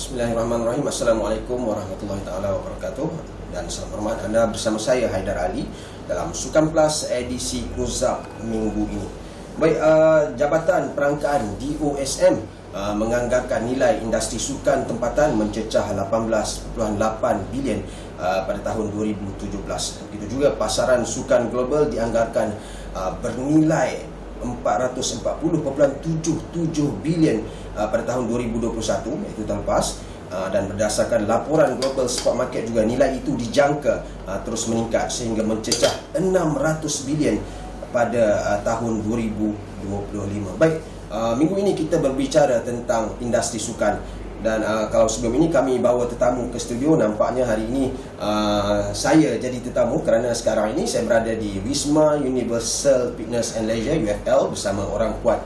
Bismillahirrahmanirrahim. Assalamualaikum warahmatullahi taala wabarakatuh. Dan salam hormat, anda bersama saya Haidar Ali dalam Sukan Plus edisi Close-Up minggu ini. Baik, Jabatan Perangkaan DOSM menganggarkan nilai industri sukan tempatan mencecah 18.8 bilion pada tahun 2017. Begitu juga pasaran sukan global dianggarkan bernilai 440.77 bilion pada tahun 2021, iaitu tahun lepas, dan berdasarkan laporan Global Sport Market juga nilai itu dijangka terus meningkat sehingga mencecah 600 bilion pada tahun 2025. Baik, minggu ini kita berbicara tentang industri sukan. Dan kalau sebelum ini kami bawa tetamu ke studio, nampaknya hari ini saya jadi tetamu kerana sekarang ini saya berada di Wisma Universal Fitness and Leisure UFL bersama orang kuat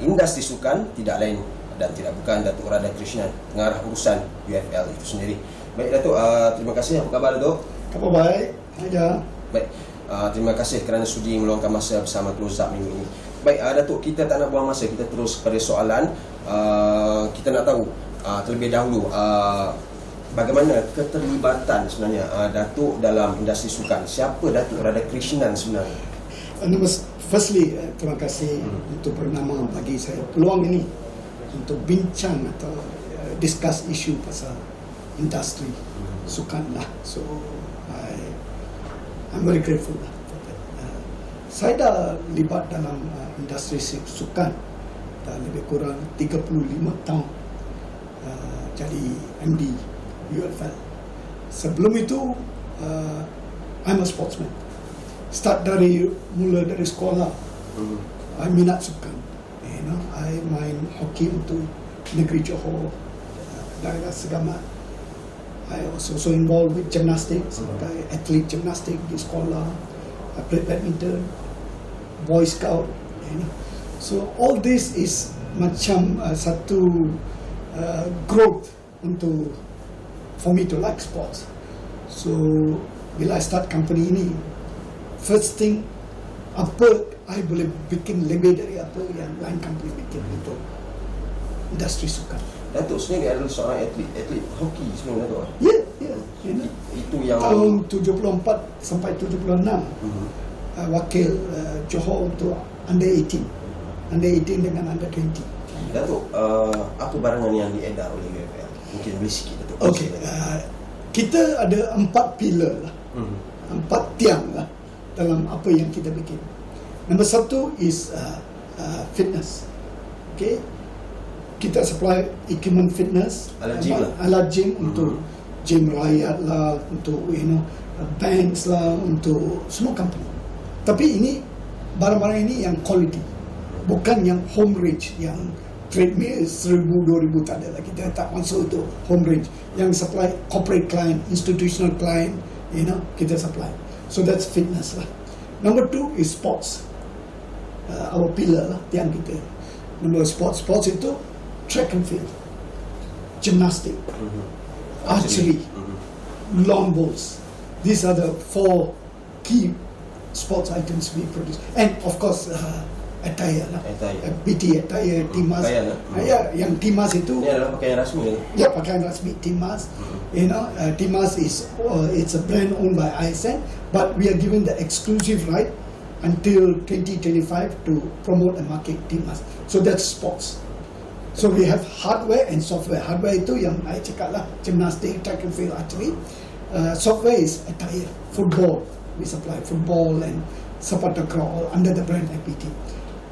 industri sukan, tidak lain dan tidak bukan Datuk Radhakrishnan, Pengarah Urusan UFL itu sendiri. Baik Datuk, terima kasih. Apa khabar Datuk? Khabar baik. Aja. Baik, terima kasih kerana sudi meluangkan masa bersama Close Up minggu ini. Baik Datuk, kita tak nak buang masa, kita terus kepada soalan. Kita nak tahu terlebih dahulu bagaimana keterlibatan sebenarnya Datuk dalam industri sukan. Siapa Datuk Radhakrishnan sebenarnya? Firstly, terima kasih untuk bernama bagi saya peluang ini untuk bincang atau discuss isu pasal industri sukan lah. So I'm very grateful lah for that. Saya dah libat dalam industri sukan dah lebih kurang 35 tahun. Jadi MD UFL. Sebelum itu I'm a sportsman. Mula dari sekolah. I minat sukan. I main hoki untuk negeri Johor, daerah Segamat. I also involved with gymnastics, sebagai atlet gymnastik di sekolah. I played badminton, Boy Scout. So all this is macam satu growth for me to like sports. So bila I start company ini, first thing apa I boleh bikin lebih dari apa yang lain company bikin untuk industri sukan. Datuk sendiri adalah seorang atlet hoki sebenarnya Datuk. Ya. Itu yang tahun 74 sampai 76 wakil Johor untuk under 18 dengan under 20. Datuk, apa barangan yang diedar oleh UFL? Mungkin boleh sikit Datuk. Okey, kita ada 4 pilar lah, 4 tiang lah dalam apa yang kita bikin. Nombor 1 is fitness. Okay, kita supply equipment fitness, alat gym untuk gym rakyat lah, untuk banks lah, untuk semua company. Tapi ini barang-barang ini yang quality, bukan yang home range, yang treadmill 1,000-2,000 tak ada lagi. Kita tak masuk itu home range. Yang supply corporate client, institutional client, kita supply. So that's fitness lah. Number 2 is sports. Our pillar lah, tiang kita. Number sports itu track and field, gymnastic, archery, lawn bowls. These are the 4 key sports items we produce. And of course attire lah, PT attire, Timas. Yang Timas itu ini adalah pakaian rasmi. Ya, pakaian rasmi Timas. Timas is it's a brand owned by ISN, but we are given the exclusive right until 2025 to promote and market Timas. So that's sports. So we have hardware and software. Hardware itu yang I cakap lah, gymnastic, track and field, archery. Software is attire, football. We supply football and sepak takraw all under the brand FPT.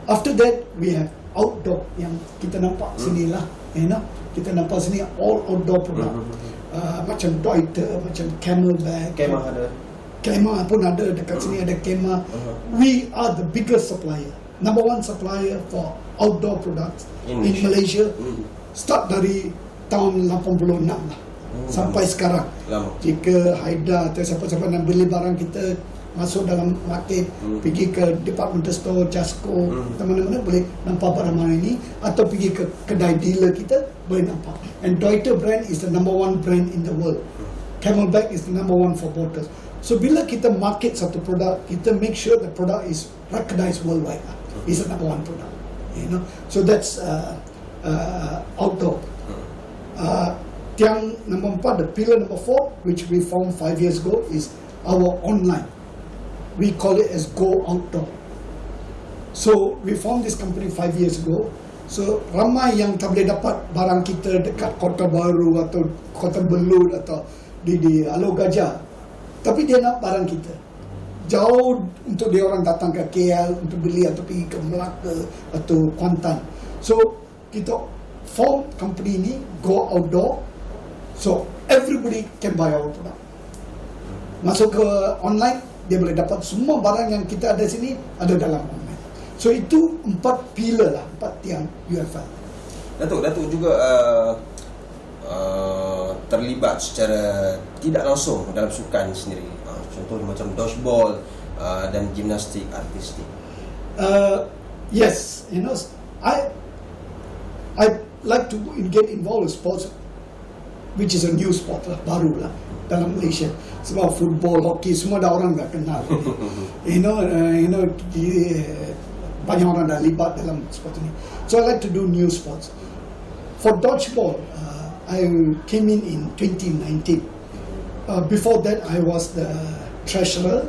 After that, we have outdoor yang kita nampak sini lah. Kita nampak sini all outdoor product. Macam Deuter, macam Camelback. Kemah pun ada, dekat sini ada Kemah. We are the biggest supplier, number 1 supplier for outdoor products in Malaysia. Start dari tahun 86 lah, sampai sekarang. Jika Haida atau siapa-siapa nak beli barang kita, masuk dalam market, pergi ke department store, Jasco, mana-mana boleh nampak barang-barang ini, atau pergi ke kedai dealer kita boleh nampak. And Deuter brand is the number 1 brand in the world. Camelback is the number 1 for bottles. So bila kita market satu produk, kita make sure the product is recognized worldwide. It's the number 1 product. So that's outdoor. tiang number 4, the pillar number 4, which we formed 5 years ago, is our online. We call it as Go Outdoor. So we formed this company 5 years ago. So ramai yang tak boleh dapat barang kita dekat Kota Baru atau Kota Belud atau di Alor Gajah, tapi dia nak barang kita. Jauh untuk dia orang datang ke KL untuk beli atau pergi ke Melaka atau Kuantan. So kita form company ni Go Outdoor, so everybody can buy our product. Masuk ke online, dia boleh dapat semua barang yang kita ada sini ada dalam online. So itu 4 pilar lah, 4 tiang UFL. Datuk juga terlibat secara tidak langsung dalam sukan sendiri. Contohnya macam dodgeball dan gimnastik artistik. Yes, you know, I like to get involved with sports, which is a new sport lah, baru lah dalam Malaysia. Sebab football, hockey semua dah orang dah kenal. Banyak orang dah libat dalam sport ini. So I like to do new sports. For dodgeball, I came in 2019. Before that, I was the treasurer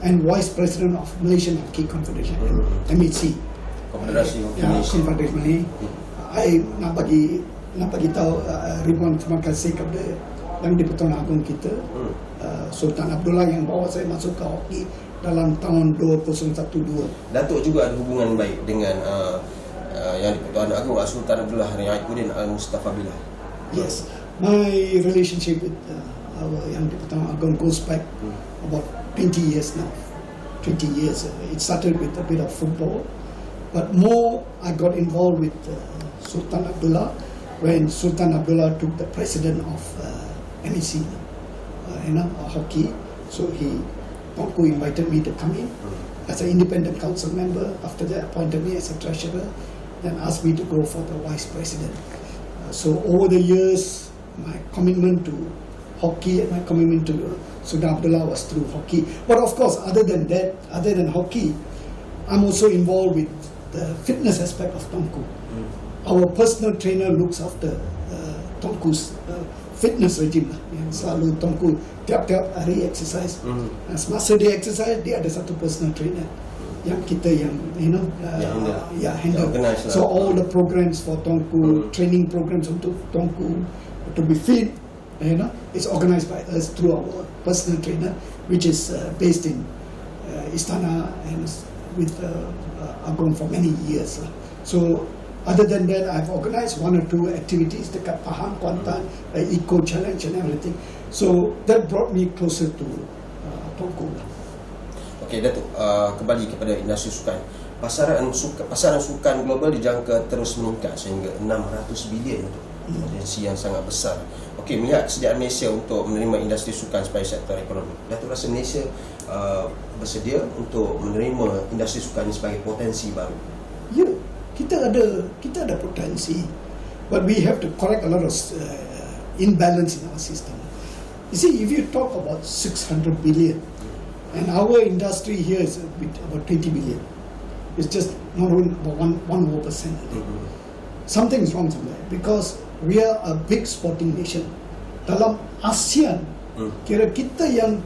and vice president of Malaysian Hockey Confederation, MEC. Konfederasi Hoki Malaysia. Confederation ini, I nak bagi tahu ribuan terima kasih kepada Yang di-Pertuan Agong kita, Sultan Abdullah yang bawa saya masuk ke hoki dalam tahun 2012. Datuk juga ada hubungan baik dengan Yang di-Pertuan Agong Sultan Abdullah Riayuddin Al-Mustafa Billah. Yes, my relationship with our Yang di-Pertuan Agong goes back about 20 years now. 20 years. It started with a bit of football, but more I got involved with Sultan Abdullah when Sultan Abdullah took the president of MEC, hockey. So Datuk invited me to come in as an independent council member. After that, appointed me as a treasurer, then asked me to go for the vice president. So over the years, my commitment to hockey and my commitment to Sultan Abdullah was through hockey. But of course, other than that, other than hockey, I'm also involved with the fitness aspect of Tongku. Our personal trainer looks after Tongku's fitness regime lah. Yang selalu Tongku tiap-tiap hari exercise. Semasa dia exercise, dia ada satu personal trainer yang kita handle. So all the programs for Tongku, training programs untuk Tongku to be fit, it's organized by us through our personal trainer, which is based in Istana and with Agong for many years. So other than that, I've organized 1 or 2 activities dekat Pahang, Kuantan, Eco Challenge and everything. So that brought me closer to Tongku. Okey, Datuk, kembali kepada industri sukan. Pasaran sukan global dijangka terus meningkat sehingga 600 bilion. Potensi yang sangat besar. Okey, melihat kesediaan Malaysia untuk menerima industri sukan sebagai sektor ekonomi, Datuk rasa Malaysia bersedia untuk menerima industri sukan ini sebagai potensi baru? Ya, kita ada potensi, but we have to correct a lot of imbalance in our system. You see, if you talk about 600 billion, and our industry here is about 20 billion, it's just not about 1%. Something's wrong somewhere, because we are a big sporting nation. Dalam ASEAN, kira kita yang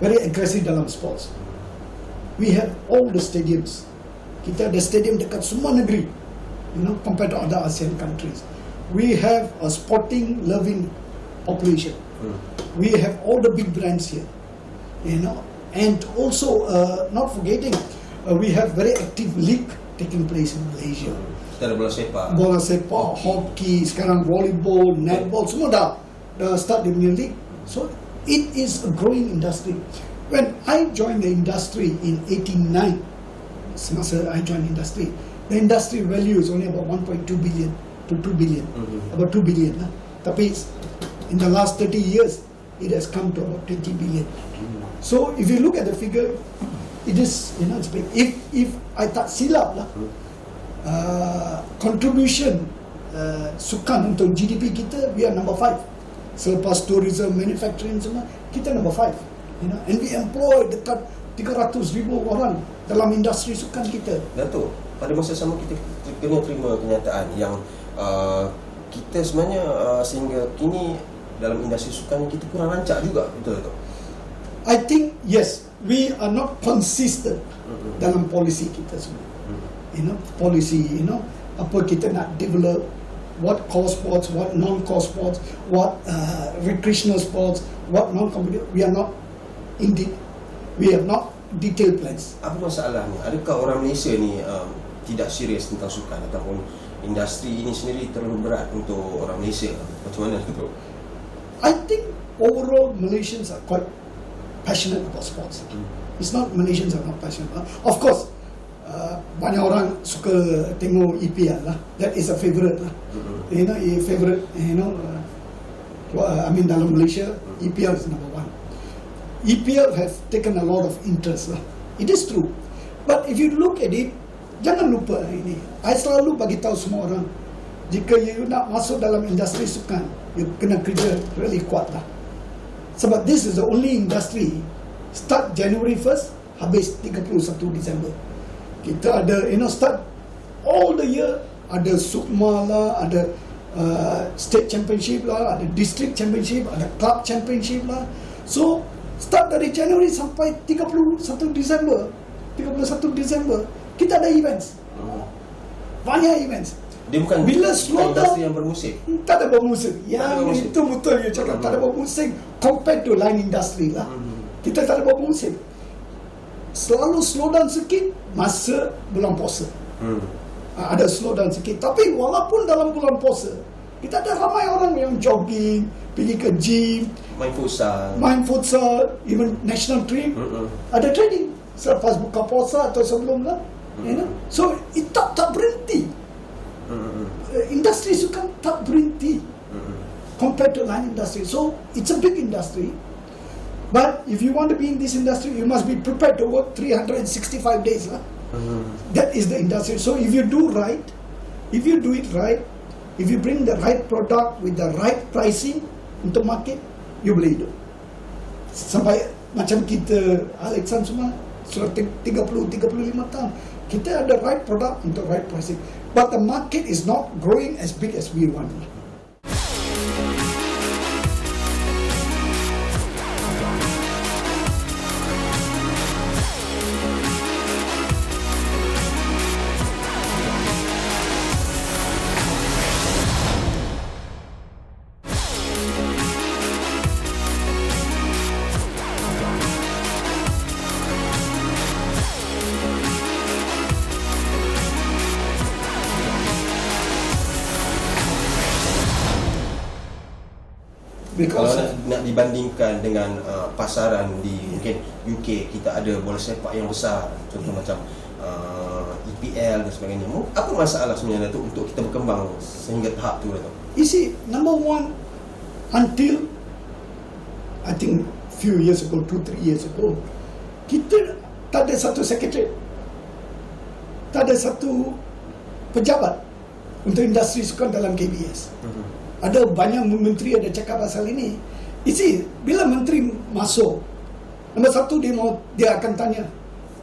very aggressive dalam sports. We have all the stadiums. Kita ada stadium dekat semua negeri, compared to other ASEAN countries. We have a sporting loving population. We have all the big brands here, and also not forgetting, we have very active league taking place in Malaysia. Kita ada bola sepak, hockey, sekarang volleyball, netball, semua dah start di punya league. So it is a growing industry. When I joined the industry in 1989, semasa I joined industry, the industry value is only about 1.2 billion to 2 billion, about 2 billion lah. Tapi in the last 30 years, it has come to about 20 billion. So if you look at the figure, it is, it's big. If I tak silap lah, contribution sukan untuk GDP kita, we are number 5. Selepas tourism, manufacturing semua, kita number 5. And we employ dekat 300,000 orang dalam industri sukan kita. Datuk, pada masa sama kita kena terima kenyataan yang kita sebenarnya sehingga kini dalam industri sukan kita kurang rancak juga, betul tak? I think yes, we are not consistent dalam polisi kita semua. Polisi, apa kita nak develop, what core sports, what non-core sports, what recreational sports, what non-competitive. We have not detailed plans. Apa masalahnya? Adakah orang Malaysia ni tidak serius tentang sukan ataupun industri ini sendiri terlalu berat untuk orang Malaysia? Macam mana tu? I think overall Malaysians are quite passionate about sports. It's not Malaysians are not passionate. Of course, banyak orang suka tengok EPL lah. That is a favourite lah. Favourite. I mean dalam Malaysia, EPL is number one. EPL have taken a lot of interest lah. It is true. But if you look at it, jangan lupa ini. I selalu bagi tahu semua orang, jika you nak masuk dalam industri sukan, you kena kerja really kuat lah. Sebab this is the only industry start January 1st, habis 31 Disember. Kita ada, start all the year, ada Sukma lah, ada state championship lah, ada district championship, ada club championship lah. So start dari January sampai 31 Disember, kita ada events. Banyak events. Dia bukan bila slow down, industri yang bermusim. Tak ada bermusim. Yang itu betul you cakap, tak ada bermusim compared to lain industri lah. Kita tak ada bermusim. Selalu slow down sikit masa bulan puasa. Ada slow down sikit. Tapi walaupun dalam bulan puasa, kita ada ramai orang yang jogging, pergi ke gym, main futsal, even national team, ada training selepas buka puasa atau sebelum lah. So it tak berhenti. Industri sukan tak berhenti compared to lain industry. So it's a big industry. But if you want to be in this industry, you must be prepared to work 365 days lah. That is the industry. So if you do right, if you do it right, if you bring the right product with the right pricing untuk market, you boleh hidup. Sampai macam kita, Alexan semua sudah 30-35 tahun, kita ada right product untuk right pricing. But the market is not growing as big as we want. Kalau nak dibandingkan dengan pasaran di mungkin UK, kita ada bola sepak yang besar, contoh macam EPL dan sebagainya. Apa masalah sebenarnya Datuk untuk kita berkembang sehingga tahap tu, Datuk? You see, number one, until I think few years ago, 2-3 years ago, kita tak ada satu secretary, tak ada satu pejabat untuk industri sukan dalam KBS. Ada banyak menteri ada cakap pasal ini. You see, bila menteri masuk, nombor satu dia akan tanya,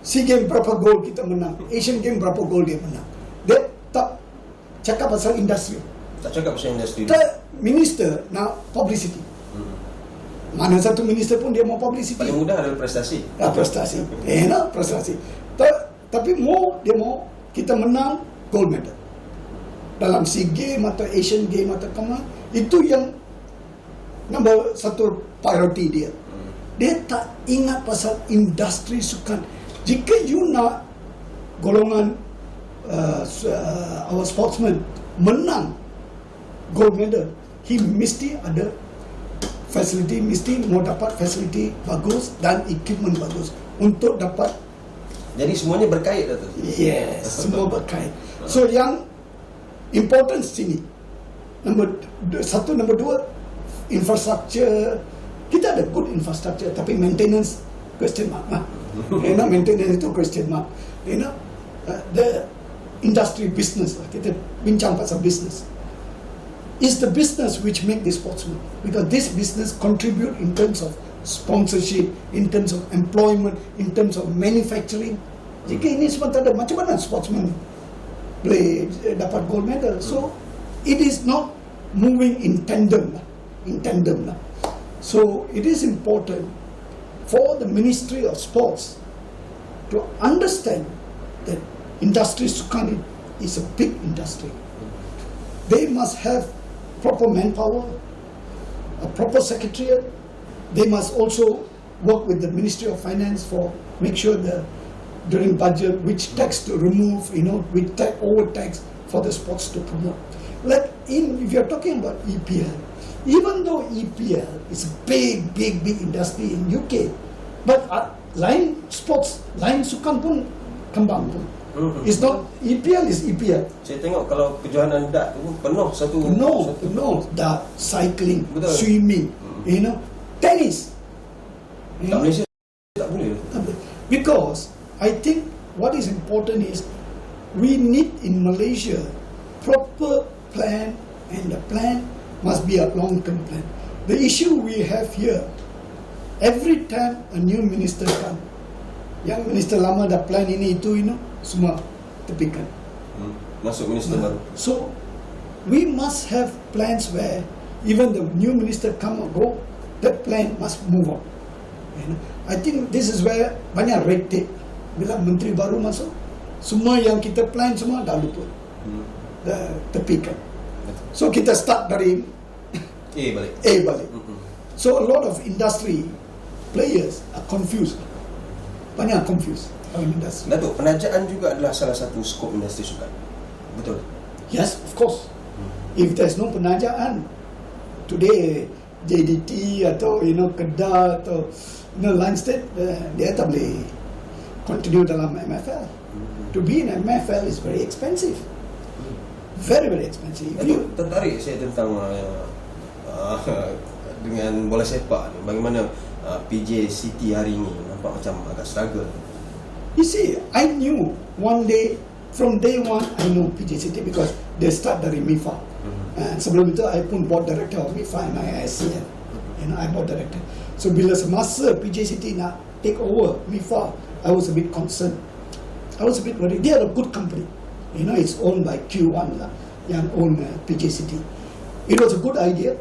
SEA Games berapa gol kita menang, Asian Games berapa gol dia menang. Dia tak cakap pasal industri. Tak cakap pasal industri. Minister nak publicity. Mana satu minister pun dia mau publicity. Paling mudah adalah prestasi. Prestasi. Prestasi. Tapi dia mau kita menang gold medal dalam SEA Games atau Asian Games atau kemana. Itu yang nombor satu priority dia. Dia tak ingat pasal industri sukan. Jika you nak golongan our sportsman menang gold medal, he mesti ada facility, mesti mau dapat facility bagus dan equipment bagus untuk dapat. Jadi semuanya berkait, Datuk? Yes, semua berkait. So yang important sini, nombor dua, infrastructure. Kita ada good infrastructure, tapi maintenance question mark lah. Maintenance itu question mark. The industry business lah. Kita bincang pasal business. It's the business which make the sportsman, because this business contribute in terms of sponsorship, in terms of employment, in terms of manufacturing. Jika ini semua tak ada, macam mana sportsman boleh dapat gold medal? So it is not moving in tandem. So it is important for the Ministry of Sports to understand that industry Sukan is a big industry. They must have proper manpower, a proper secretariat. They must also work with the Ministry of Finance for make sure that during budget which tax to remove, with overtax for the sports to promote. If you're talking about EPL, even though EPL is a big industry in UK, but line Sukan pun kembang pun. It's not, EPL is EPL. Saya tengok kalau kejohanan dart tu penuh satu. Penuh. Dart, cycling, swimming, tennis. Kat Malaysia tak boleh. Because I think what is important is we need in Malaysia proper plan, and the plan must be a long-term plan. The issue we have here, every time a new minister come, yang minister lama dah plan ini itu, semua tepikan. Masuk minister baru. So we must have plans where even the new minister come or go, that plan must move on. I think this is where banyak red tape. Bila menteri baru masuk, semua yang kita plan semua dah luput, dah tepikan. So kita start dari A balik. So a lot of industry players are confused. Banyak confused dalam industri. Datuk, penajaan juga adalah salah satu skop industri sukan. Betul? Yes, of course. If there's no penajaan, today JDT atau Kedah atau Line State, dia tak boleh continue dalam MFL. To be in MFL is very expensive. Very expensive. Datuk, tertarik saya tentang dengan bola sepak ni. Bagaimana PJ City hari ini nampak macam agak struggle. You see, I knew one day, from day one, I know PJ City because they start dari MIFA. And sebelum itu, I pun board director of MIFA and ISCL. I board director. So bila semasa PJ City nak take over MIFA, I was a bit concerned. I was a bit worried. They are a good company. It's owned by Q1 lah, yang own PJ City. It was a good idea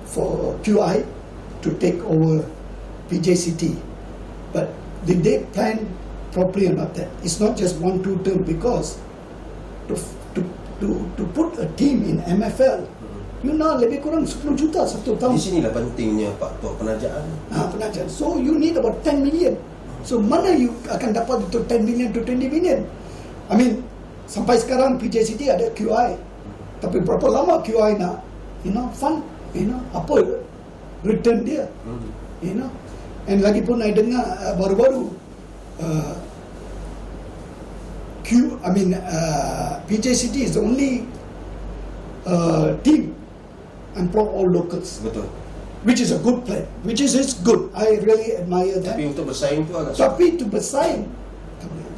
for QI to take over PJ City, but did they plan properly or not? That it's not just 1-2 term, because to put a team in MFL, lebih kurang 10 juta satu tahun. Di sinilah pentingnya faktor penajaan. Penajaan. So you need about 10 million. So mana you akan dapat itu 10 million to 20 million? I mean, sampai sekarang PJ City ada QI, tapi berapa lama QI nak fund, apa return dia, and lagi pun I dengar baru-baru PJ City is the only team employ all locals. Betul. Which is a good plan. Which is good. I really admire that. Tapi untuk bersaing tu agak. Tapi to bersaing,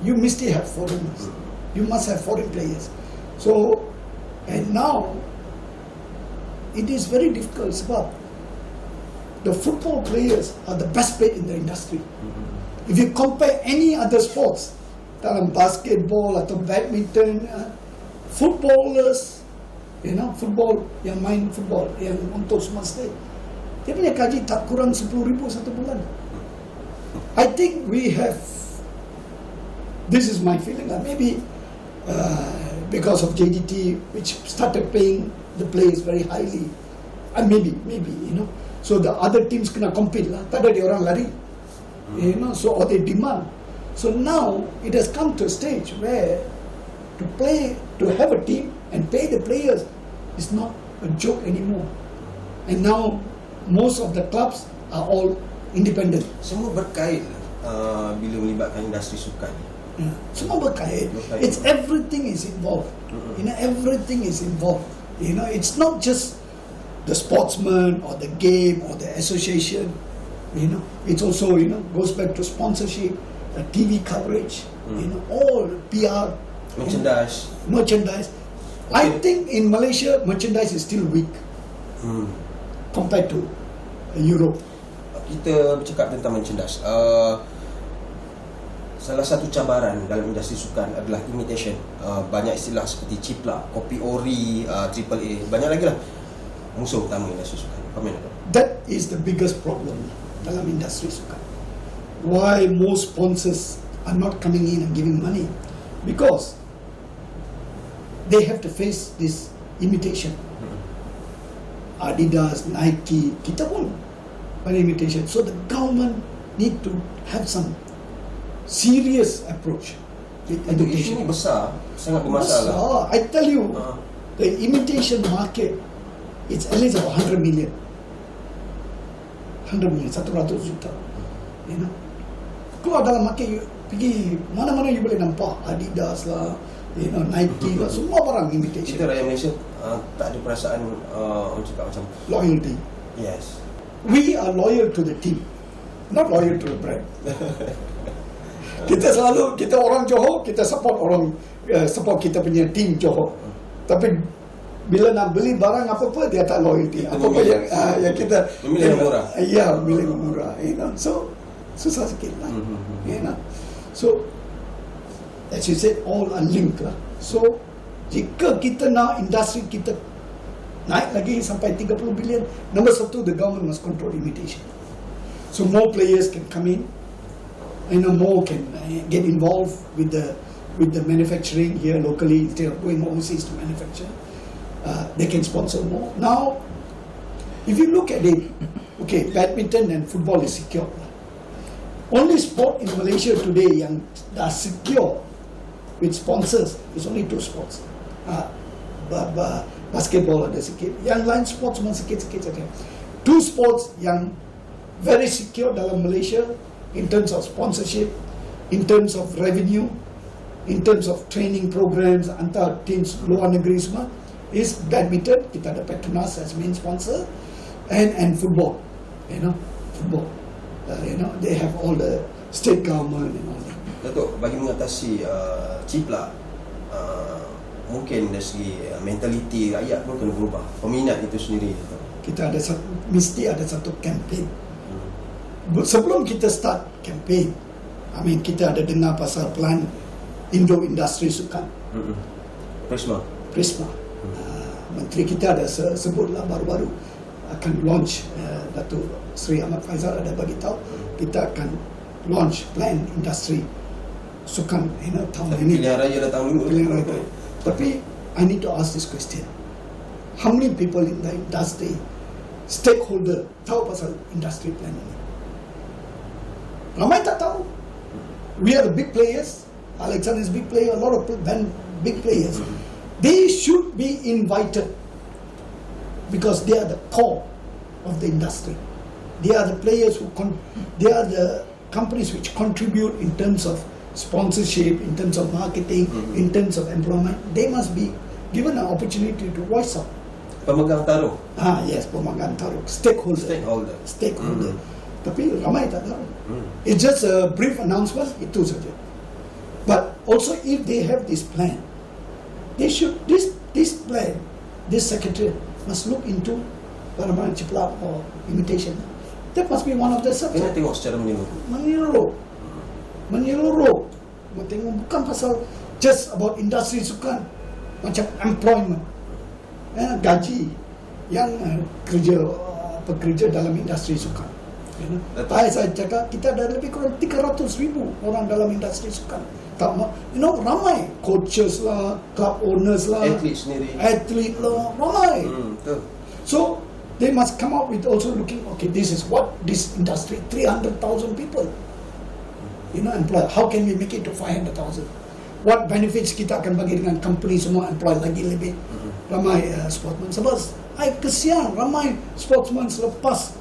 you must have foreigners. You must have foreign players. So, and now it is very difficult sebab the football players are the best paid in the industry. If you compare any other sports, dalam basketball atau badminton, footballers, football yang main football, yang untuk semua state, dia punya gaji tak kurang 10,000 satu bulan. I think we have, this is my feeling, maybe because of JDT, which started paying the players very highly, and maybe, so the other teams kena compete lah, tak ada dia orang lari, so or they demand. So now it has come to a stage where to have a team and pay the players is not a joke anymore. And now most of the clubs are all independent. Semua berkait bila melibatkan industri sukan. Semua berkait. It's everything is involved. Everything is involved. It's not just the sportsman or the game or the association. It's also goes back to sponsorship, TV coverage, all PR, merchandise. Okay. I think in Malaysia merchandise is still weak compared to Europe. Kita bercakap tentang merchandise. salah satu cabaran dalam industri sukan adalah imitation. Banyak istilah seperti ciplak, kopi ori, triple A, banyak lagi lah musuh utama industri sukan. Komen apa? That is the biggest problem dalam industri sukan. Why most sponsors are not coming in and giving money? Because they have to face this imitation. Adidas, Nike, kita pun pada imitation. So the government need to have some serious approach with Itu isu imitation. ni besar, sangat bermasalah. I tell you, the imitation market, it's at least about 100 million. 100 million, 100 juta. You know, keluar dalam market, you pergi mana-mana you boleh nampak Adidas lah, you know, Nike lah, semua barang imitation. Kita rakyat Malaysia tak ada perasaan orang cakap macam Loyalty. yes. We are loyal to the team, not loyal to the brand. Kita orang Johor, kita support orang, support kita punya team Johor. Tapi bila nak beli barang apa-apa, dia tak loyalty. Apa-apa yang kita memilih yang murah. Ya, memilih yang murah. You know, so susah sikit lah. You know, so as you said, all are linked lah. So jika kita nak industri kita naik lagi sampai 30 bilion, number satu, the government must control imitation. So more players can come in, you know, more can get involved with the manufacturing here locally instead of going overseas to manufacture. They can sponsor more. Now, if you look at it, okay, badminton and football is secure. Only sport in Malaysia today yang are secure with sponsors is only two sports. Basketball ada sikit, yang lain sports semua sikit-sikit saja. Two sports yang very secure dalam Malaysia in terms of sponsorship, in terms of revenue, in terms of training programs antar teams luar negeri semua, is badminton, kita ada Petronas as main sponsor, and football. You know, football. You know, they have all the state government and all that. Datuk, bagi mengatasi ciplak, mungkin dari segi mentaliti rakyat pun kena berubah, peminat itu sendiri. Kita ada mesti ada satu campaign. Sebelum kita start campaign, I mean, kita ada dengar pasal plan Indo Industri Sukan, Prisma. Menteri kita ada sebutlah baru-baru akan launch, Datuk Sri Ahmad Faizal ada bagi tahu kita akan launch plan industri sukan, you know, tahun ini. Pilihan raya datang dulu. Pilihan raya. Tapi I need to ask this question: how many people in the industry, stakeholder, tahu pasal industry plan ini? Ramai tak tahu. We are the big players. Alexander is big player. A lot of big players. They should be invited because they are the core of the industry. They are the players they are the companies which contribute in terms of sponsorship, in terms of marketing, in terms of employment. They must be given an opportunity to voice out. Pemegang taruh. Yes, pemegang taruh. Stakeholder. Tapi ramai tak tahu. It's just a brief announcement, itu saja. But also, if they have this plan, they should, this plan, this secretary must look into barang-barang ciplak or imitation. That must be one of the subjects. Kena tengok secara menyeluruh. Tengok bukan pasal just about industri sukan, macam employment, gaji yang pekerja dalam industri sukan. Saya cakap kita ada lebih kurang 300,000 orang dalam industri sukan. You know, ramai coaches lah, club owners lah, atlet lah, ramai. So they must come up with also looking, okay, this is what this industry, 300,000 people, you know, employ. How can we make it to 500,000? What benefits kita akan bagi dengan company semua employ lagi lebih ramai sportsman. Sebab I kesian ramai sportsman selepas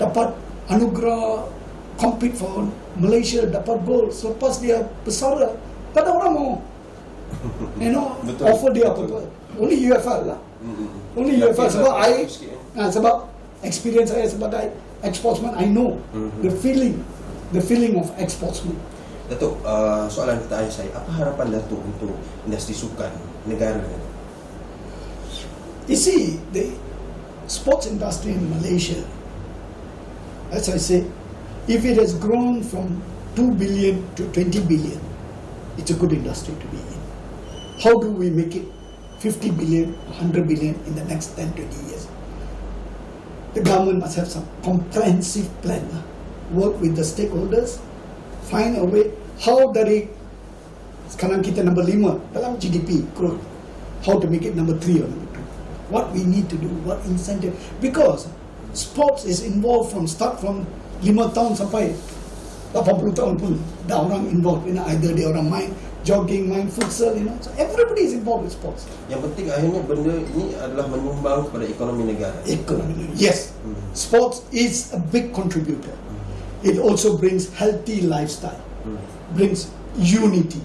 dapat anugerah compete for Malaysia, dapat gold, selepas dia bersara, tak ada orang mau, you know, offer dia apa-apa. Only UFL lah. Only UFL. Sebab experience saya sebagai ex-sportsman, I know the feeling of ex-sportsman. Datuk, soalan pertanyaan saya, apa harapan Datuk untuk industri sukan negara? You see, the sports industry in Malaysia, as I said, if it has grown from 2 billion to 20 billion, it's a good industry to be in. How do we make it 50 billion, 100 billion in the next 10, 20 years? The government must have some comprehensive plan. Work with the stakeholders, find a way. How dari sekarang kita number 5 dalam GDP growth, how to make it number 3 or number 2? What we need to do, what incentive? Because sports is involved from 5 tahun sampai 80 tahun pun dah orang involved, either dia orang main jogging, main futsal, so everybody is involved with sports. Yang penting akhirnya benda ini adalah menyumbang kepada ekonomi negara. Ekonomi, yes. Sports is a big contributor. It also brings healthy lifestyle, brings unity.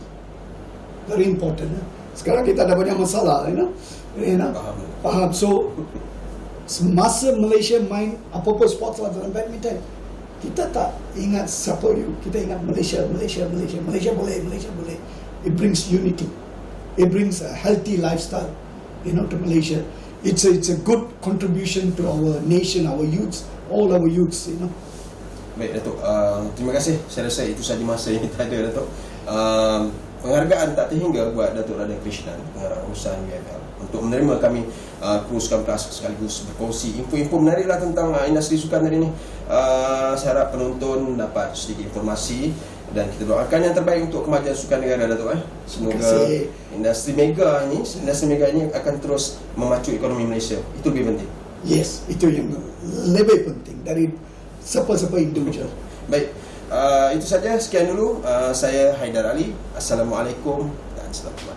Very important. Sekarang kita ada banyak masalah, faham. So semasa Malaysia main apa-apa sports lah dalam badminton, kita tak ingat siapa you, kita ingat Malaysia boleh. It brings unity, it brings a healthy lifestyle, to Malaysia. It's a good contribution to our nation, our youths, all our youths. Baik Datuk, terima kasih. Saya rasa itu sahaja masa yang kita ada, Datuk. Penghargaan tak terhingga buat Datuk Radhakrishnan, Pengarah Urusan UFL, untuk menerima kami kru Sukan Plus sekaligus berkongsi info-info menariklah tentang industri sukan hari ini. Saya harap penonton dapat sedikit informasi dan kita doakan yang terbaik untuk kemajuan sukan negara, Datuk. Semoga industri mega ini akan terus memacu ekonomi Malaysia. Itu lebih penting. Yes, itu yang lebih penting dari siapa-siapa individual. Baik, itu saja. Sekian dulu. Saya Haidar Ali. Assalamualaikum dan selamat.